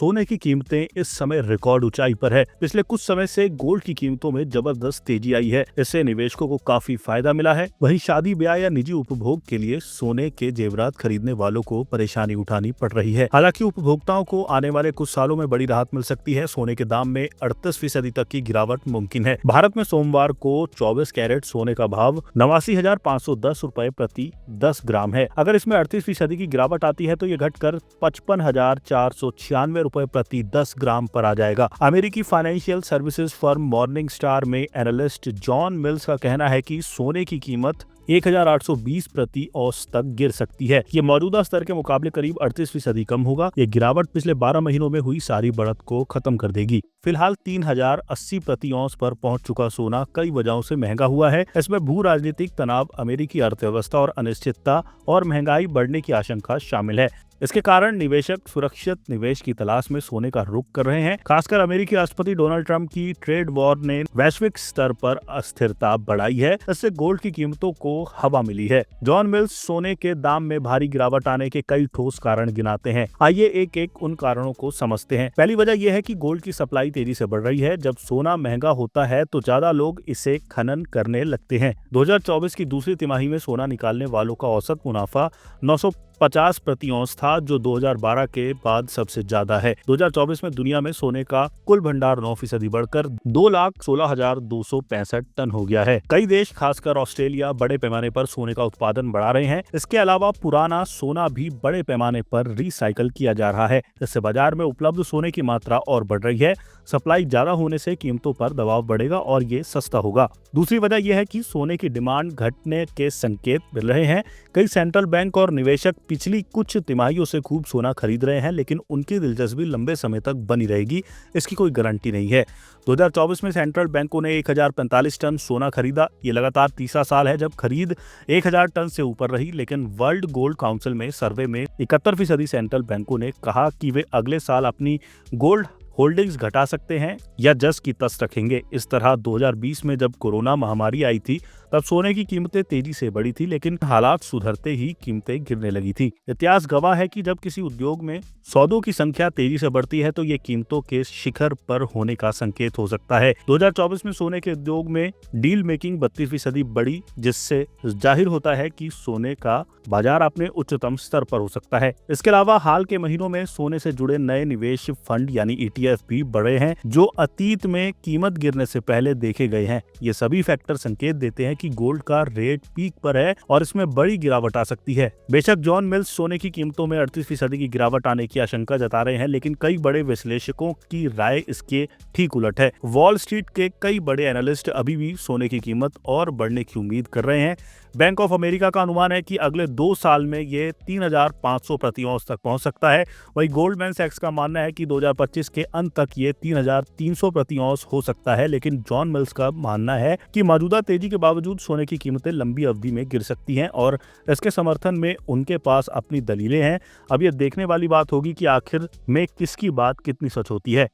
सोने की कीमतें इस समय रिकॉर्ड ऊंचाई पर है। पिछले कुछ समय से गोल्ड की कीमतों में जबरदस्त तेजी आई है। इससे निवेशकों को काफी फायदा मिला है। वहीं शादी ब्याह या निजी उपभोग के लिए सोने के जेवरात खरीदने वालों को परेशानी उठानी पड़ रही है। हालांकि उपभोक्ताओं को आने वाले कुछ सालों में बड़ी राहत मिल सकती है। सोने के दाम में 38% तक की गिरावट मुमकिन है। भारत में सोमवार को 24 कैरेट सोने का भाव 89,510 रुपए प्रति 10 ग्राम है। अगर इसमें 38% की गिरावट आती है तो ये घटकर 55,496 रुपए प्रति 10 ग्राम पर आ जाएगा। अमेरिकी financial services firm morning star में एनालिस्ट जॉन मिल्स का कहना है कि सोने की कीमत 1,820 प्रति औंस तक गिर सकती है। ये मौजूदा स्तर के मुकाबले करीब 38% कम होगा। ये गिरावट पिछले 12 महीनों में हुई सारी बढ़त को खत्म कर देगी। फिलहाल 3,080 प्रति औंस पर पहुंच चुका सोना कई वजहों से महंगा हुआ है। इसमें भू राजनीतिक तनाव, अमेरिकी अर्थव्यवस्था और अनिश्चितता और महंगाई बढ़ने की आशंका शामिल है। इसके कारण निवेशक सुरक्षित निवेश की तलाश में सोने का रुख कर रहे हैं। खासकर अमेरिकी राष्ट्रपति डोनाल्ड ट्रंप की ट्रेड वॉर ने वैश्विक स्तर पर अस्थिरता बढ़ाई है। इससे गोल्ड की कीमतों को हवा मिली है। जॉन मिल्स सोने के दाम में भारी गिरावट आने के कई ठोस कारण गिनाते हैं। आइए एक एक उन कारणों को समझते हैं। पहली वजह यह है कि गोल्ड की सप्लाई तेजी से बढ़ रही है। जब सोना महंगा होता है तो ज्यादा लोग इसे खनन करने लगते हैं। 2024 की दूसरी तिमाही में सोना निकालने वालों का औसत मुनाफा 950 प्रति औंस था, जो 2012 के बाद सबसे ज्यादा है। 2024 में दुनिया में सोने का कुल भंडार 9% बढ़कर 2,16,265 टन हो गया है। कई देश, खासकर ऑस्ट्रेलिया, बड़े पैमाने पर सोने का उत्पादन बढ़ा रहे हैं। इसके अलावा पुराना सोना भी बड़े पैमाने पर रिसाइकल किया जा रहा है। इससे बाजार में उपलब्ध सोने की मात्रा और बढ़ रही है। सप्लाई ज्यादा होने से कीमतों पर दबाव बढ़ेगा और ये सस्ता होगा। दूसरी वजह यह है कि सोने की डिमांड घटने के संकेत मिल रहे हैं। कई सेंट्रल बैंक और निवेशक पिछली कुछ तिमाहियों से खूब सोना खरीद रहे हैं, लेकिन उनकी दिलचस्पी लंबे समय तक बनी रहेगी, इसकी कोई गारंटी नहीं है। 2024 में सेंट्रल बैंकों ने 1,045 टन सोना खरीदा। ये लगातार तीसरा साल है जब खरीद 1,000 टन से ऊपर रही। लेकिन वर्ल्ड गोल्ड काउंसिल में सर्वे में 71% सेंट्रल बैंकों ने कहा कि वे अगले साल अपनी गोल्ड होल्डिंग्स घटा सकते हैं या जस की तस रखेंगे। इस तरह 2020 में जब कोरोना महामारी आई थी तब सोने की कीमतें तेजी से बढ़ी थी, लेकिन हालात सुधरते ही कीमतें गिरने लगी थी। इतिहास गवाह है कि जब किसी उद्योग में सौदों की संख्या तेजी से बढ़ती है तो ये कीमतों के शिखर पर होने का संकेत हो सकता है। 2024 में सोने के उद्योग में डील मेकिंग 32% बढ़ी, जिससे जाहिर होता है कि सोने का बाजार अपने उच्चतम स्तर पर हो सकता है। इसके अलावा हाल के महीनों में सोने से जुड़े नए निवेश फंड यानी ETF भी बढ़े हैं, जो अतीत में कीमत गिरने से पहले देखे गए हैं। ये सभी फैक्टर संकेत देते हैं कि गोल्ड का रेट पीक पर है और इसमें बड़ी गिरावट आ सकती है। बेशक जॉन मिल्स सोने की कीमतों में 38% की गिरावट आने की आशंका जता रहे हैं, लेकिन कई बड़े विश्लेषकों की राय इसके ठीक उलट है। वॉल स्ट्रीट के कई बड़े एनालिस्ट अभी भी सोने की कीमत और बढ़ने की उम्मीद कर रहे हैं। बैंक ऑफ अमेरिका का अनुमान है कि अगले 2 साल में ये 3,500 प्रति औंस तक पहुंच सकता है। वहीं गोल्डमैन सैक्स का मानना है कि 2025 के अंत तक ये 3,300 प्रति औंस हो सकता है। लेकिन जॉन मिल्स का मानना है कि मौजूदा तेजी के बावजूद सोने की कीमतें लंबी अवधि में गिर सकती हैं और इसके समर्थन में उनके पास अपनी दलीलें हैं। अब ये देखने वाली बात होगी कि आखिर में किसकी बात कितनी सच होती है।